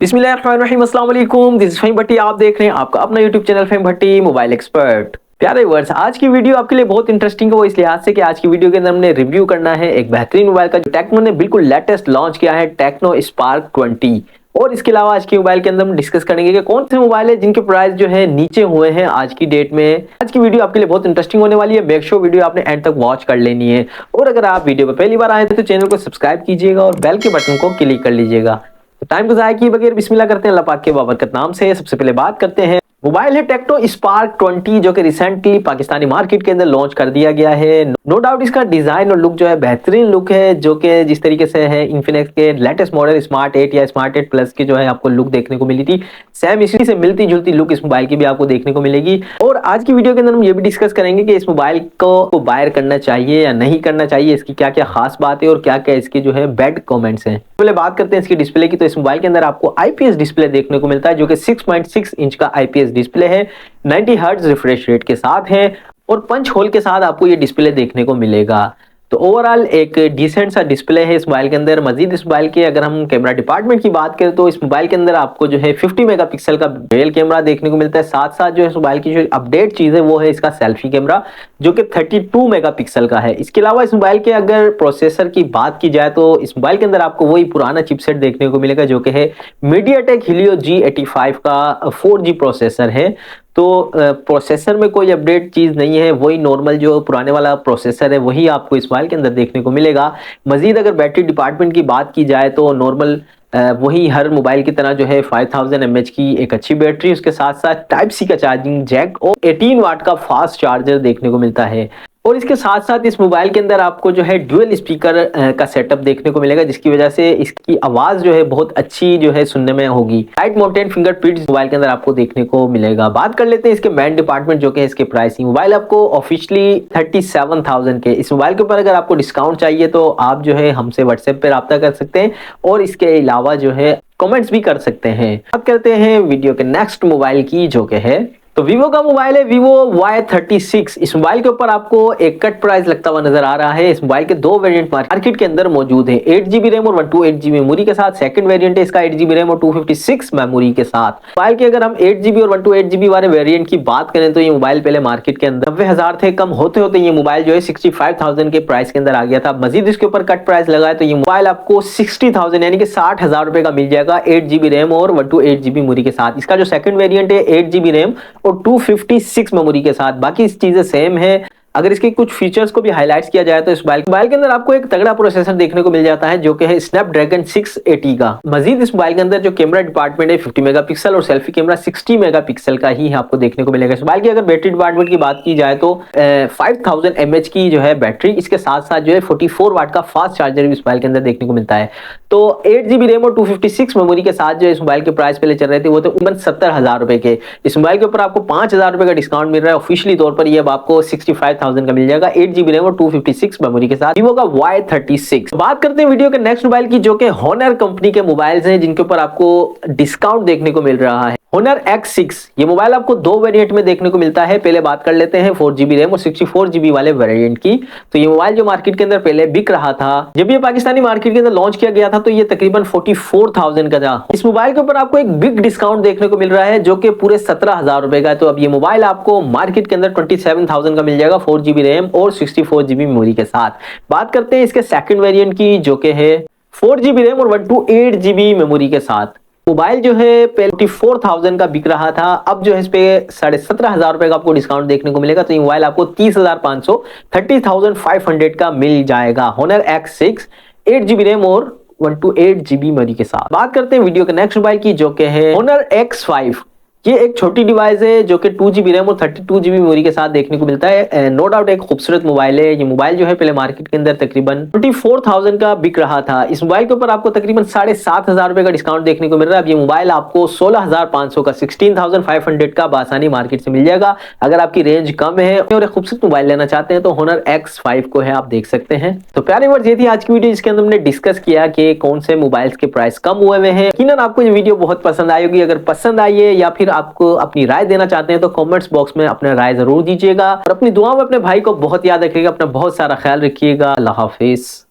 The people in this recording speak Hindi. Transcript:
बिस्मिल्लाहिर्रहमानिर्रहीम, अस्सलाम वालेकुम। दिस इज फहीम भट्टी। आप देख रहे हैं आपका अपना यूट्यूब चैनल फहीम भट्टी मोबाइल एक्सपर्ट। प्यारे वर्स, आज की वीडियो आपके लिए बहुत इंटरेस्टिंग है, वो इस लिहाज से कि आज की वीडियो के अंदर हमने रिव्यू करना है एक बेहतरीन मोबाइल का जो टेक्नो ने बिल्कुल लेटेस्ट लॉन्च किया है, टेक्नो स्पार्क 20। और इसके अलावा आज की मोबाइल के अंदर हम डिस्कस करेंगे कि कौन से मोबाइल है जिनके प्राइस जो है नीचे हुए हैं आज की डेट में। आज की वीडियो आपके लिए बहुत इंटरेस्टिंग होने वाली है, मेक श्योर वीडियो आपने एंड तक वॉच कर लेनी है। और अगर आप वीडियो पर पहली बार आए थे तो चैनल को सब्सक्राइब कीजिएगा और बेल के बटन को क्लिक कर लीजिएगा। तो टाइम को ज़ाया किए बगैर बिस्मिल्लाह करते हैं अल्लाह पाक के बाबरकत नाम से। सबसे पहले बात करते हैं मोबाइल है टेक्नो स्पार्क 20 जो कि रिसेंटली पाकिस्तानी मार्केट के अंदर लॉन्च कर दिया गया है। नो डाउट इसका डिजाइन और लुक जो है बेहतरीन लुक है, जो कि जिस तरीके से है इन्फिनिक्स के लेटेस्ट मॉडल स्मार्ट 8 या स्मार्ट 8 प्लस की जो है आपको लुक देखने को मिली थी, सेम इसी से मिलती जुलती लुक इस मोबाइल की भी आपको देखने को मिलेगी। और आज की वीडियो के अंदर हम ये भी डिस्कस करेंगे कि इस मोबाइल को बायर करना चाहिए या नहीं करना चाहिए, इसकी क्या क्या खास बात है और क्या क्या इसके जो है बैड कमेंट्स हैं। पहले बात करते हैं इसकी डिस्प्ले की। तो इस मोबाइल के अंदर आपको आईपीएस डिस्प्ले देखने को मिलता है जो कि 6.6 इंच का आईपीएस डिस्प्ले है, 90 हर्ट्ज रिफ्रेश रेट के साथ है और पंच होल के साथ आपको ये डिस्प्ले देखने को मिलेगा। तो ओवरऑल एक डिसेंट सा डिस्प्ले है इस मोबाइल के अंदर। मजीद इस मोबाइल के अगर हम कैमरा डिपार्टमेंट की बात करें तो इस मोबाइल के अंदर आपको जो है 50 मेगापिक्सल का रियल कैमरा देखने को मिलता है। साथ साथ जो है इस मोबाइल की जो अपडेट चीज़ है वो है इसका सेल्फी कैमरा जो कि 32 मेगापिक्सल का है। इसके अलावा इस मोबाइल के अगर प्रोसेसर की बात की जाए तो इस मोबाइल के अंदर आपको वही पुराना चिपसेट देखने को मिलेगा जो कि है मीडियाटेक हीलियो G85 का 4G प्रोसेसर है। तो प्रोसेसर में कोई अपडेट चीज़ नहीं है, वही नॉर्मल जो पुराने वाला प्रोसेसर है वही आपको इस मोबाइल के अंदर देखने को मिलेगा। मजीद अगर बैटरी डिपार्टमेंट की बात की जाए तो नॉर्मल वही हर मोबाइल की तरह जो है 5000 mAh की एक अच्छी बैटरी, उसके साथ साथ टाइप सी का चार्जिंग जैक और 18 वाट का फास्ट चार्जर देखने को मिलता है। और इसके साथ साथ इस मोबाइल के अंदर आपको जो है डुअल स्पीकर का सेटअप देखने को मिलेगा जिसकी वजह से इसकी आवाज़ जो है बहुत अच्छी जो है सुनने में होगी। लाइट माउंटेड फिंगरप्रिंट मोबाइल के अंदर आपको देखने को मिलेगा। बात कर लेते हैं इसके मेन डिपार्टमेंट जो कि है इसके प्राइसिंग। मोबाइल आपको ऑफिशियली 37,000 के। इस मोबाइल के ऊपर अगर आपको डिस्काउंट चाहिए तो आप जो है हमसे व्हाट्सएप पर रब्ता कर सकते हैं और इसके अलावा जो है कमेंट्स भी कर सकते हैं। बात करते हैं वीडियो के नेक्स्ट मोबाइल की जो कि है तो वीवो का मोबाइल है वीवो Y36। इस मोबाइल के ऊपर आपको एक कट प्राइस लगता हुआ नजर आ रहा है। इस मोबाइल के दो वेरिएंट मार्केट के अंदर मौजूद है, 8GB रैम और 128GB मेमोरी के साथ। सेकंड वेरिएंट है इसका 8GB रैम और 256 मेमोरी के साथ। मोबाइल के अगर हम 8GB और 128GB वाले वेरिएंट की बात करें तो ये मोबाइल पहले मार्केट के अंदर 90,000 थे, कम होते होते ये मोबाइल जो है 65,000 के प्राइस के अंदर आ गया था। मजीद इसके ऊपर कट प्राइस लगाए तो ये मोबाइल आपको 60,000 यानी कि 60,000 रुपए का मिल जाएगा 8GB रैम और 128GB मेमोरी के साथ। इसका जो सेकंड वेरिएंट है 8GB रैम और 256 मेमोरी के साथ, बाकी चीजें सेम है। अगर इसके कुछ फीचर्स को भी हाईलाइट किया जाए तो इस मोबाइल के अंदर आपको एक तगड़ा प्रोसेसर देखने को मिल जाता है जो कि है स्नैपड्रैगन 680 का। मजीद इस मोबाइल के अंदर जो कैमरा डिपार्टमेंट है 50 मेगापिक्सल और सेल्फी कैमरा 60 मेगापिक्सल का ही आपको देखने को मिलेगा। इस मोबाइल की अगर बैटरी डिपार्टमेंट की बात की जाए तो 5000 mAh की जो है बैटरी, इसके साथ साथ जो है 44 वाट का फास्ट चार्जर भी इस मोबाइल के अंदर देखने को मिलता है। तो 8GB रैम और 256 मेमोरी के साथ जो इस मोबाइल के प्राइस पहले चल रहे थे वो तो 70,000 रुपए के। इस मोबाइल के ऊपर आपको 5,000 रुपए का डिस्काउंट मिल रहा है ऑफिशियली तौर पर, ये अब आपको 65,000 का मिल जाएगा 8GB रैम और 256 मेमोरी के साथ वीवो का Y36। बात करते हैं वीडियो के नेक्स्ट मोबाइल की जो कि Honor कंपनी के मोबाइल्स हैं जिनके ऊपर आपको डिस्काउंट देखने को मिल रहा है। Honor X6 ये मोबाइल आपको दो वेरिएंट में देखने को मिलता है। पहले बात कर लेते हैं 4GB रैम और 64GB वाले वेरिएंट की। तो ये मोबाइल जो मार्केट के अंदर पहले बिक रहा था, जब ये पाकिस्तानी मार्केट के अंदर लॉन्च किया गया था तो ये तकरीबन 44,000 का था। इस मोबाइल के ऊपर आपको एक बिग डिस्काउंट देखने को मिल रहा है जो कि पूरे 17,000 रुपए का है। तो अब ये मोबाइल आपको मार्केट के अंदर 27,000 का मिल जाएगा 4GB रैम और 64GB मेमोरी के साथ। बात करते हैं इसके सेकंड वेरिएंट की जो कि है 4GB रैम और 128GB मेमोरी के साथ। मोबाइल जो है पहले 44,000 का बिक रहा था, अब जो है इस पे 17,500 रुपए का आपको डिस्काउंट देखने को मिलेगा। तो ये मोबाइल आपको 30,500 30,500 का मिल जाएगा Honor X6 8GB रैम और 128GB मेमोरी के साथ। बात करते हैं वीडियो के नेक्स्ट मोबाइल की जो कि है Honor X5। ये एक छोटी डिवाइस है जो कि 2GB रैम और 32GB मेमोरी के साथ देखने को मिलता है। नो डाउट एक खूबसूरत मोबाइल है। ये मोबाइल जो है पहले मार्केट के अंदर तकरीबन 24,000 का बिक रहा था। इस मोबाइल के ऊपर आपको तकरीबन 7,500 रुपए का डिस्काउंट देखने को मिल रहा है। अब ये मोबाइल आपको 16,500 का 16,500 का बासानी मार्केट से मिल जाएगा। अगर आपकी रेंज कम है और एक खूबसूरत मोबाइल लेना चाहते हैं तो Honor X5 को है, आप देख सकते हैं। तो प्यारे वर्ड्स, ये थी आज की वीडियो जिसके अंदर हमने डिस्कस किया कि कौन से मोबाइल्स के प्राइस कम हुए हैं। यकीनन आपको ये वीडियो बहुत पसंद आई होगी। अगर पसंद आई है या फिर आपको अपनी राय देना चाहते हैं तो कमेंट्स बॉक्स में अपना राय जरूर दीजिएगा और अपनी दुआ में अपने भाई को बहुत याद रखिएगा। अपना बहुत सारा ख्याल रखिएगा। अल्लाह हाफिज।